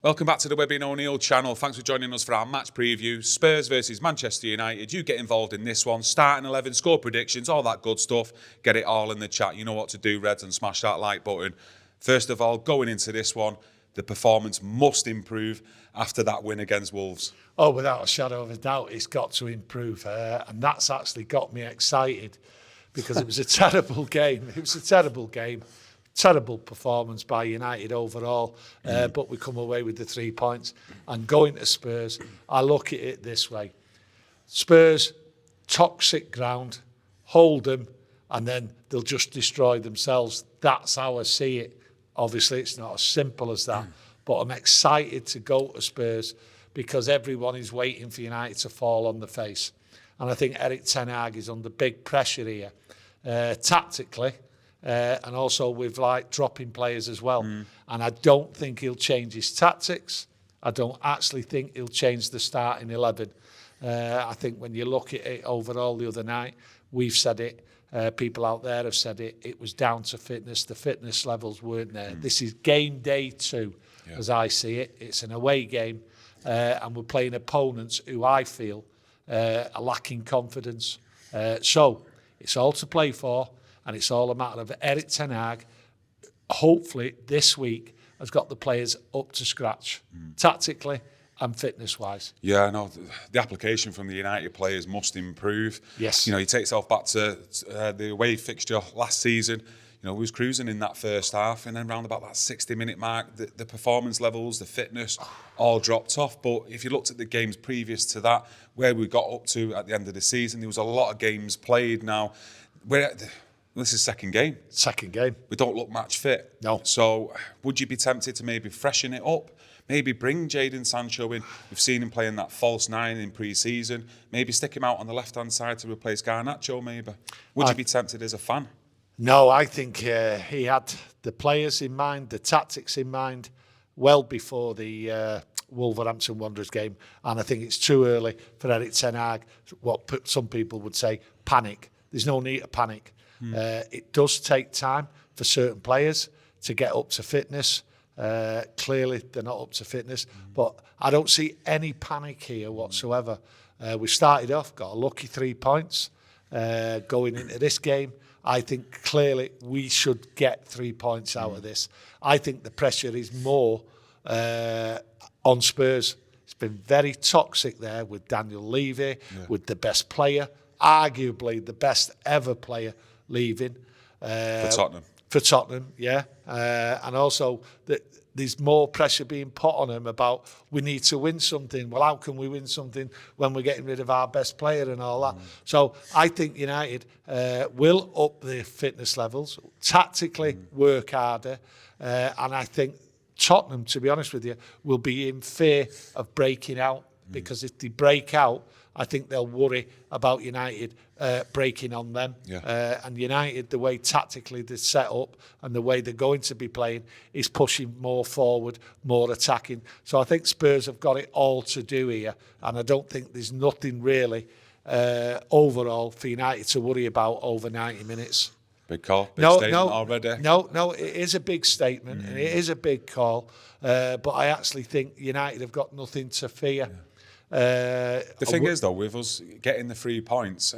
Welcome back to the Webby O'Neill channel. Thanks for joining us for our match preview. Spurs versus Manchester United. You get involved in this one. Starting 11, score predictions, all that good stuff. Get it all in the chat. You know what to do, Reds, and smash that like button. First of all, going into this one, the performance must improve after that win against Wolves. Oh, without a shadow of a doubt, it's got to improve. And that's actually got me excited because it was a terrible game. It was a terrible game. Terrible performance by United overall, but we come away with the 3 points. And going to Spurs, I look at it this way. Spurs, toxic ground, hold them, and then they'll just destroy themselves. That's how I see it. Obviously, it's not as simple as that, but I'm excited to go to Spurs because everyone is waiting for United to fall on the face. And I think Erik ten Hag is under big pressure here, tactically, and also with like dropping players as well. And I don't think he'll change his tactics. I don't actually think he'll change the starting 11. I think when you look at it overall the other night, we've said it, people out there have said it, it was down to fitness. The fitness levels weren't there. This is game day 2, as I see it. It's an away game, and we're playing opponents who I feel are lacking confidence. So it's all to play for. And it's all a matter of Erik ten Hag, hopefully this week, has got the players up to scratch, tactically and fitness-wise. Yeah, I know. The application from the United players must improve. Yes. You know, you take yourself back to the away fixture last season. You know, we was cruising in that first half, and then round about that 60-minute mark, the performance levels, the fitness, all dropped off. But if you looked at the games previous to that, where we got up to at the end of the season, there was a lot of games played now. This is second game. Second game. We don't look match fit. No. So would you be tempted to maybe freshen it up? Maybe bring Jadon Sancho in. We've seen him playing that false 9 in pre-season. Maybe stick him out on the left-hand side to replace Garnacho maybe. Would you be tempted as a fan? No, I think he had the players in mind, the tactics in mind, well before the Wolverhampton Wanderers game. And I think it's too early for Erik ten Hag, what some people would say, panic. There's no need to panic. It does take time for certain players to get up to fitness. Clearly, they're not up to fitness, but I don't see any panic here whatsoever. We started off, got a lucky 3 points going into this game. I think clearly we should get 3 points out of this. I think the pressure is more on Spurs. It's been very toxic there with Daniel Levy, with the best player, arguably the best ever player, leaving for Tottenham, yeah, and also there's more pressure being put on him about we need to win something. Well, how can we win something when we're getting rid of our best player and all that? So I think United will up the fitness levels, tactically work harder, and I think Tottenham, to be honest with you, will be in fear of breaking out because if they break out, I think they'll worry about United breaking on them. And United, the way tactically they're set up and the way they're going to be playing is pushing more forward, more attacking. So I think Spurs have got it all to do here. And I don't think there's nothing really overall for United to worry about over 90 minutes. Big call, big statement already. No, it is a big statement and it is a big call. But I actually think United have got nothing to fear. The thing is, though, with us getting the 3 points,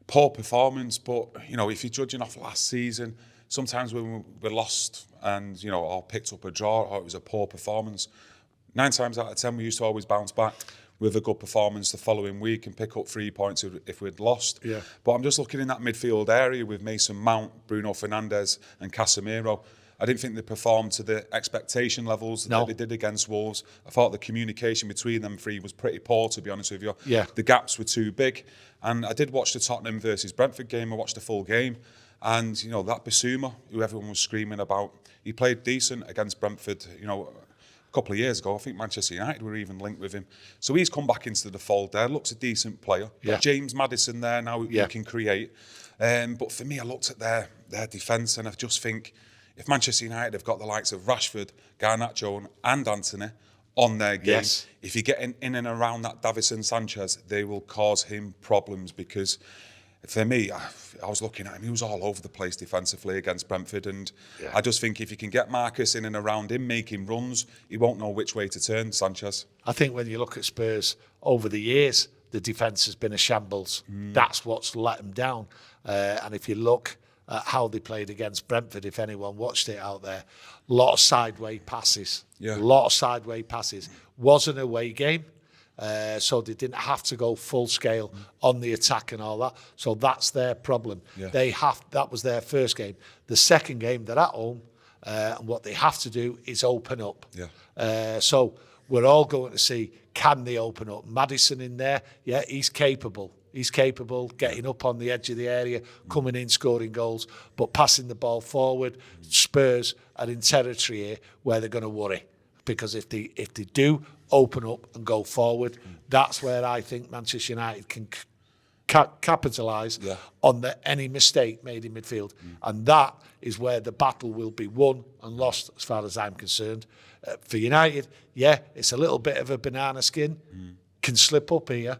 poor performance, but, you know, if you're judging off last season, sometimes when we're lost and, you know, or picked up a draw or it was a poor performance, 9 times out of 10 we used to always bounce back with a good performance the following week and pick up 3 points if we'd lost. But I'm just looking in that midfield area with Mason Mount, Bruno Fernandes and Casemiro. I didn't think they performed to the expectation levels that they did against Wolves. I thought the communication between them 3 was pretty poor, to be honest with you. The gaps were too big. And I did watch the Tottenham versus Brentford game. I watched the full game. And, you know, that Basuma, who everyone was screaming about, he played decent against Brentford, you know, a couple of years ago. I think Manchester United were even linked with him. So he's come back into the fold there. Looks a decent player. Got James Maddison there now who can create. But for me, I looked at their defence and I just think, if Manchester United have got the likes of Rashford, Garnacho and Antony on their game, if you get in and around that Davinson Sanchez, they will cause him problems because for me, I was looking at him. He was all over the place defensively against Brentford, and I just think if you can get Marcus in and around him, making runs, he won't know which way to turn, Sanchez. I think when you look at Spurs over the years, the defence has been a shambles. That's what's let them down. And if you look at how they played against Brentford, if anyone watched it out there, a lot of sideways passes. Yeah. A lot of sideways passes. Was an away game. So they didn't have to go full scale on the attack and all that. So that's their problem. Yeah. That was their first game. The second game, they're at home, and what they have to do is open up. Yeah. So we're all going to see, can they open up? Maddison in there, yeah, he's capable. He's capable getting up on the edge of the area, coming in, scoring goals, but passing the ball forward. Spurs are in territory here where they're going to worry. Because if they do open up and go forward, that's where I think Manchester United can capitalise on any mistake made in midfield. And that is where the battle will be won and lost, as far as I'm concerned. For United, yeah, it's a little bit of a banana skin, can slip up here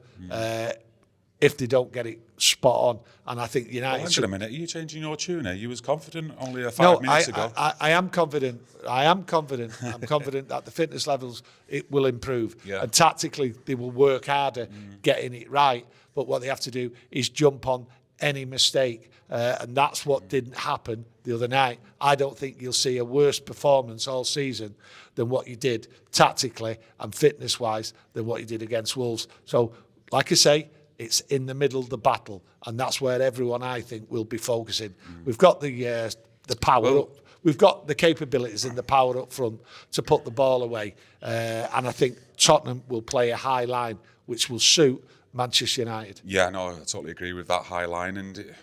if they don't get it spot on. And I think United... Well, hang on a minute, are you changing your tune here? You was confident only 5 minutes ago. I am confident. I'm confident that the fitness levels, it will improve. Yeah. And tactically, they will work harder getting it right. But what they have to do is jump on any mistake. And that's what didn't happen the other night. I don't think you'll see a worse performance all season than what you did tactically and fitness-wise than what you did against Wolves. So, like I say, it's in the middle of the battle, and that's where everyone, I think, will be focusing. We've got the power up. We've got the capabilities and the power up front to put the ball away. And I think Tottenham will play a high line, which will suit Manchester United. Yeah, no, I totally agree with that high line. And it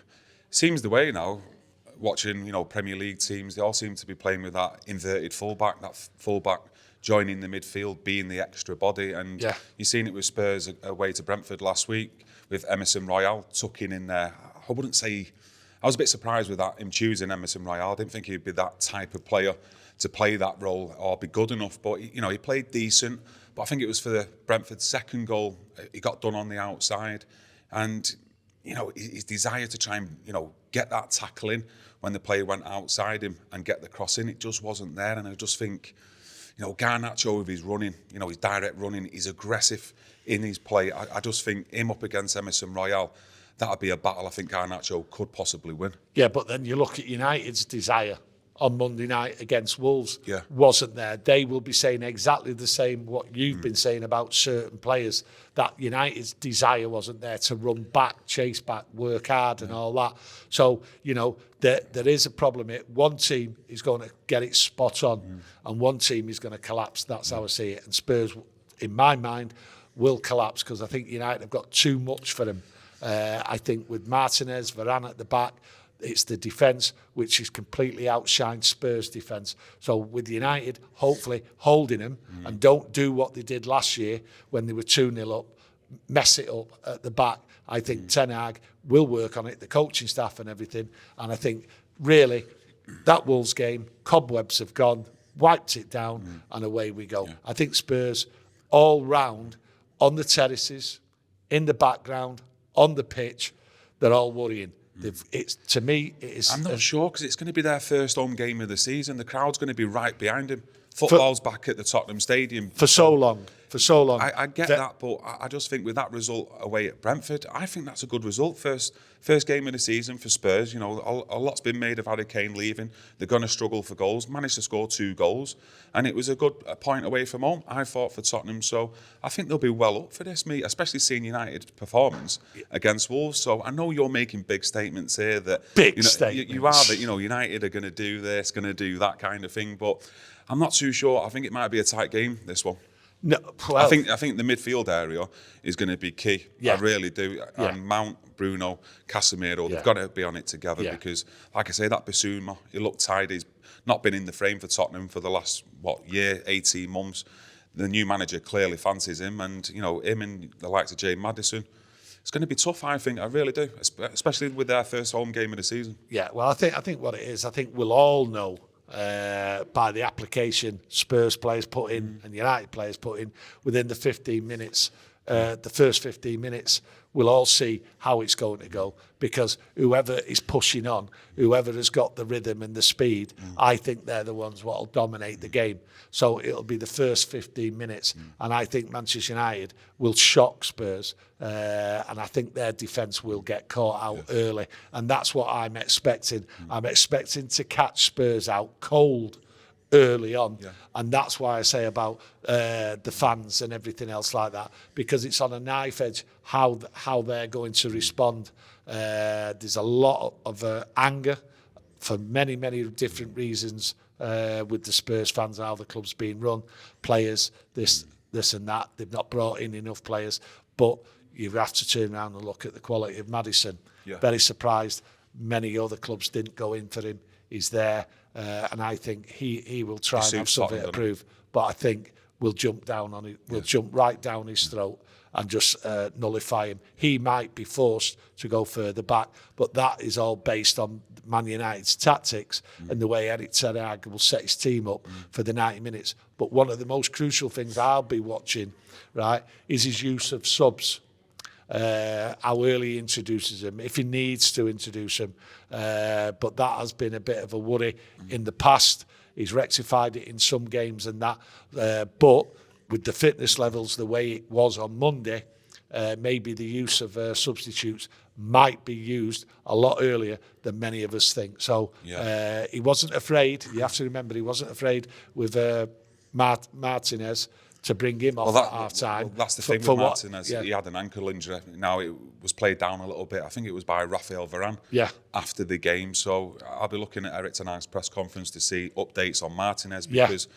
seems the way now, watching, Premier League teams, they all seem to be playing with that inverted fullback, joining the midfield, being the extra body. And you've seen it with Spurs away to Brentford last week with Emerson Royal tucking in there. I wouldn't say... I was a bit surprised with that, him choosing Emerson Royal. I didn't think he'd be that type of player to play that role or be good enough. But, he played decent. But I think it was for the Brentford's second goal. He got done on the outside. And, his desire to try and, get that tackle in when the player went outside him and get the cross in, it just wasn't there. And I just think... Garnacho with his running, his direct running, he's aggressive in his play. I just think him up against Emerson Royal, that would be a battle I think Garnacho could possibly win. Yeah, but then you look at United's desire on Monday night against Wolves, yeah, wasn't there. They will be saying exactly the same what you've been saying about certain players, that United's desire wasn't there to run back, chase back, work hard and all that. So, you know, there is a problem here. One team is going to get it spot on and one team is going to collapse. That's how I see it. And Spurs, in my mind, will collapse because I think United have got too much for them. I think with Martinez, Varane at the back, it's the defence which is completely outshined Spurs' defence. So with United, hopefully holding them and don't do what they did last year when they were 2-0 up, mess it up at the back. I think Ten Hag will work on it, the coaching staff and everything. And I think really that Wolves game, cobwebs have gone, wiped it down and away we go. Yeah. I think Spurs all round on the terraces, in the background, on the pitch, they're all worrying. To me, it is. I'm not sure because it's going to be their first home game of the season. The crowd's going to be right behind him. Football's back at the Tottenham Stadium for so long. I get that, but I just think with that result away at Brentford, I think that's a good result. First game of the season for Spurs. You know, a lot's been made of Harry Kane leaving. They're going to struggle for goals. Managed to score 2 goals, and it was a good point away from home, I thought, for Tottenham. So I think they'll be well up for this, especially seeing United's performance against Wolves. So I know you're making big statements here that statements. You are that United are going to do this, going to do that kind of thing, but I'm not too sure. I think it might be a tight game, this one. No, well, I think the midfield area is going to be key. Yeah. I really do. Yeah. And Mount, Bruno, Casemiro, they've got to be on it together because, like I say, that Bissouma, he looked tired. He's not been in the frame for Tottenham for the last, year, 18 months. The new manager clearly fancies him and, him and the likes of Jay Maddison. It's going to be tough, I think. I really do, especially with their first home game of the season. Yeah, well, I think what it is, I think we'll all know by the application Spurs players put in and United players put in within the 15 minutes the first 15 minutes, we'll all see how it's going to go, because whoever is pushing on, whoever has got the rhythm and the speed, I think they're the ones what will dominate the game. So it'll be the first 15 minutes, and I think Manchester United will shock Spurs, and I think their defence will get caught out early, and that's what I'm expecting. I'm expecting to catch Spurs out cold early on, and that's why I say about the fans and everything else like that, because it's on a knife edge how they're going to respond. There's a lot of anger for many different reasons with the Spurs fans, how the club's being run, players, this and that. They've not brought in enough players, but you have to turn around and look at the quality of Maddison. Very surprised many other clubs didn't go in for him. He's there. And I think he will try and have something to prove, but I think we'll jump down on it. We'll jump right down his throat and just nullify him. He might be forced to go further back, but that is all based on Man United's tactics and the way Erik ten Hag will set his team up for the 90 minutes. But one of the most crucial things I'll be watching, right, is his use of subs. How early he introduces him, if he needs to introduce him. But that has been a bit of a worry in the past. He's rectified it in some games and that. But with the fitness levels the way it was on Monday, maybe the use of substitutes might be used a lot earlier than many of us think. So he wasn't afraid. You have to remember, he wasn't afraid with Martinez to bring him off at half-time. Well, that's the thing with Martinez. He had an ankle injury. Now, it was played down a little bit. I think it was by Raphael Varane after the game. So I'll be looking at Erik ten Hag's press conference to see updates on Martinez, because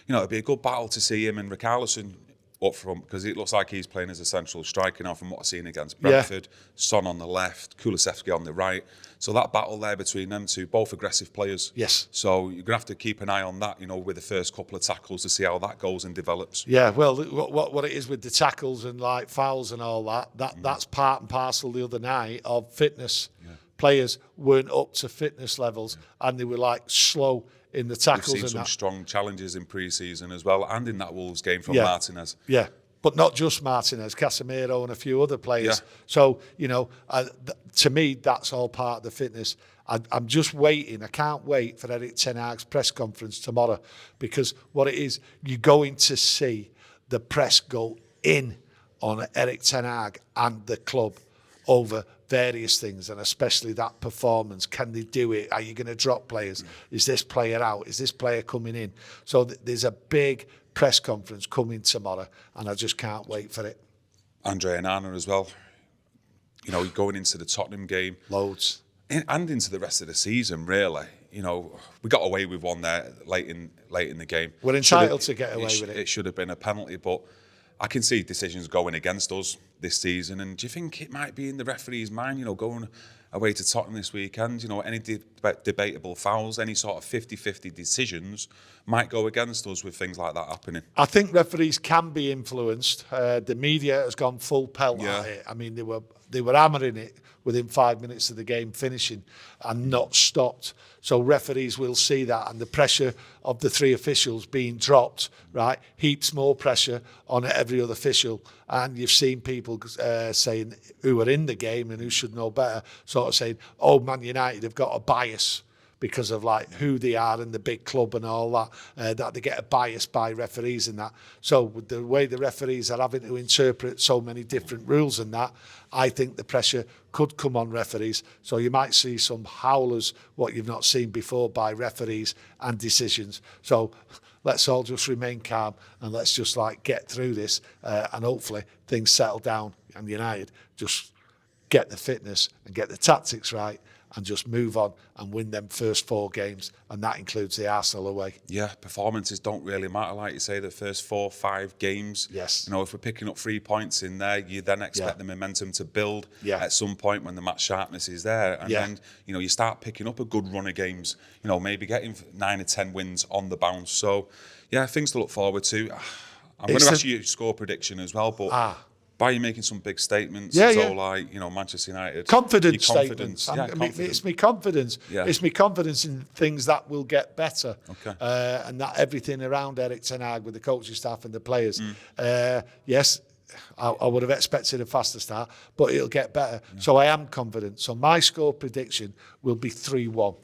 it'd be a good battle to see him and Richarlison up front, because it looks like he's playing as a central striker now from what I've seen against Brentford. Son on the left, Kulusevski on the right. So that battle there between them two, both aggressive players. Yes. So you're going to have to keep an eye on that, with the first couple of tackles to see how that goes and develops. Yeah, well, what it is with the tackles and like fouls and all that's part and parcel the other night of fitness. Players weren't up to fitness levels and they were like slow in the tackles. We've seen some strong challenges in pre-season as well, and in that Wolves game from Martinez. Yeah, but not just Martinez, Casemiro and a few other players. So, to me, that's all part of the fitness. I'm just waiting. I can't wait for Erik ten Hag's press conference tomorrow, because what it is, you're going to see the press go in on Erik ten Hag and the club over various things, and especially that performance. Can they do it? Are you going to drop players? Is this player out? Is this player coming in? So there's a big press conference coming tomorrow, and I just can't wait for it. Andre Onana as well. Going into the Tottenham game. Loads. And into the rest of the season, really. We got away with one there late in the game. We're entitled to get away with it. It should have been a penalty, but I can see decisions going against us this season. And do you think it might be in the referee's mind, going away to Tottenham this weekend, any debatable fouls, any sort of 50-50 decisions might go against us with things like that happening? I think referees can be influenced. The media has gone full pelt at it. I mean, they were hammering it within 5 minutes of the game finishing and not stopped. So referees will see that, and the pressure of the three officials being dropped, right, heaps more pressure on every other official. And you've seen people saying, who are in the game and who should know better, sort of saying, oh, Man United have got a bias because of like who they are and the big club and all that, that they get a bias by referees and that. So with the way the referees are having to interpret so many different rules and that, I think the pressure could come on referees. So you might see some howlers, what you've not seen before, by referees and decisions. So let's all just remain calm and let's just get through this, and hopefully things settle down and United just get the fitness and get the tactics right and just move on and win them first 4 games, and that includes the Arsenal away. Yeah, performances don't really matter, like you say, the first 4-5 games. Yes. If we're picking up 3 points in there, you then expect the momentum to build at some point when the match sharpness is there. And then, you start picking up a good run of games, maybe getting 9 or 10 wins on the bounce. So, things to look forward to. I'm going to ask you your score prediction as well, but... By you making some big statements, Manchester United. Confidence statements. Confidence. It's me confidence. Yeah. It's me confidence in things that will get better. Okay. And that everything around Erik ten Hag with the coaching staff and the players. Yes, I would have expected a faster start, but it'll get better. Yeah. So I am confident. So my score prediction will be 3-1.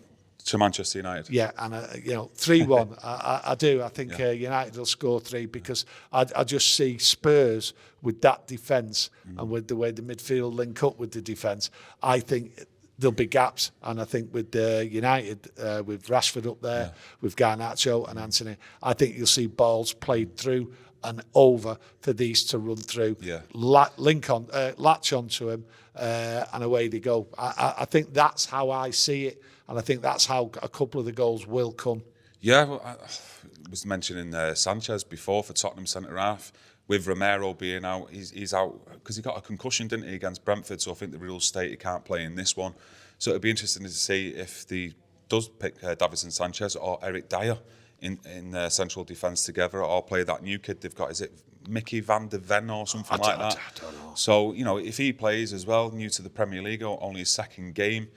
To Manchester United. Yeah, and 3-1. I do. I think United will score 3 because I just see Spurs with that defence and with the way the midfield link up with the defence. I think there'll be gaps, and I think with United, with Rashford up there, with Garnacho and Anthony, I think you'll see balls played through and over for these to run through, latch onto him, and away they go. I think that's how I see it, and I think that's how a couple of the goals will come. Yeah, well, I was mentioning Sanchez before for Tottenham centre-half. With Romero being out, he's out because he got a concussion, didn't he, against Brentford, so I think the rules state he can't play in this one. So it'll be interesting to see if he does pick Davinson Sanchez or Eric Dyer in central defence together, or play that new kid they've got. Is it Mickey van der Ven or something like that? I don't know. So, if he plays as well, new to the Premier League, only his second game,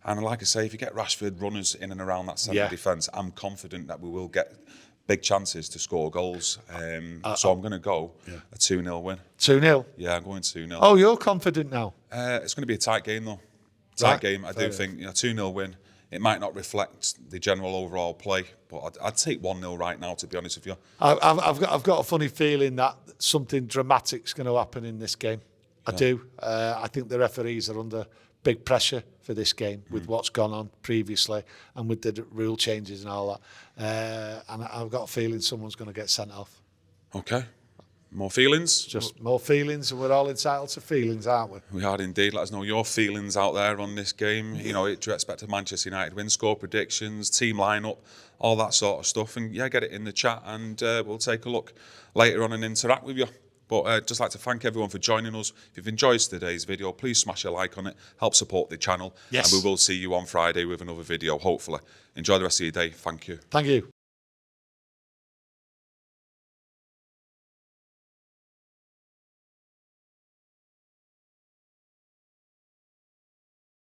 and like I say, if you get Rashford runners in and around that centre defence, I'm confident that we will get big chances to score goals. So I'm going to go a 2-0 win. 2-0? Yeah, I'm going 2-0. Oh, you're confident now? It's going to be a tight game, though. Tight game. I do think 2-0 win. It might not reflect the general overall play, but I'd take 1-0 right now, to be honest with you. I've got a funny feeling that something dramatic's going to happen in this game. I do. I think the referees are under big pressure for this game with what's gone on previously and with the rule changes and all that. And I've got a feeling someone's going to get sent off. Okay. More feelings? Just more feelings, and we're all entitled to feelings, aren't we? We are indeed. Let us know your feelings out there on this game. Do you expect a Manchester United win, score predictions, team lineup, all that sort of stuff? And get it in the chat, and we'll take a look later on and interact with you. But I'd just like to thank everyone for joining us. If you've enjoyed today's video, please smash a like on it. Help support the channel. Yes. And we will see you on Friday with another video, hopefully. Enjoy the rest of your day. Thank you. Thank you.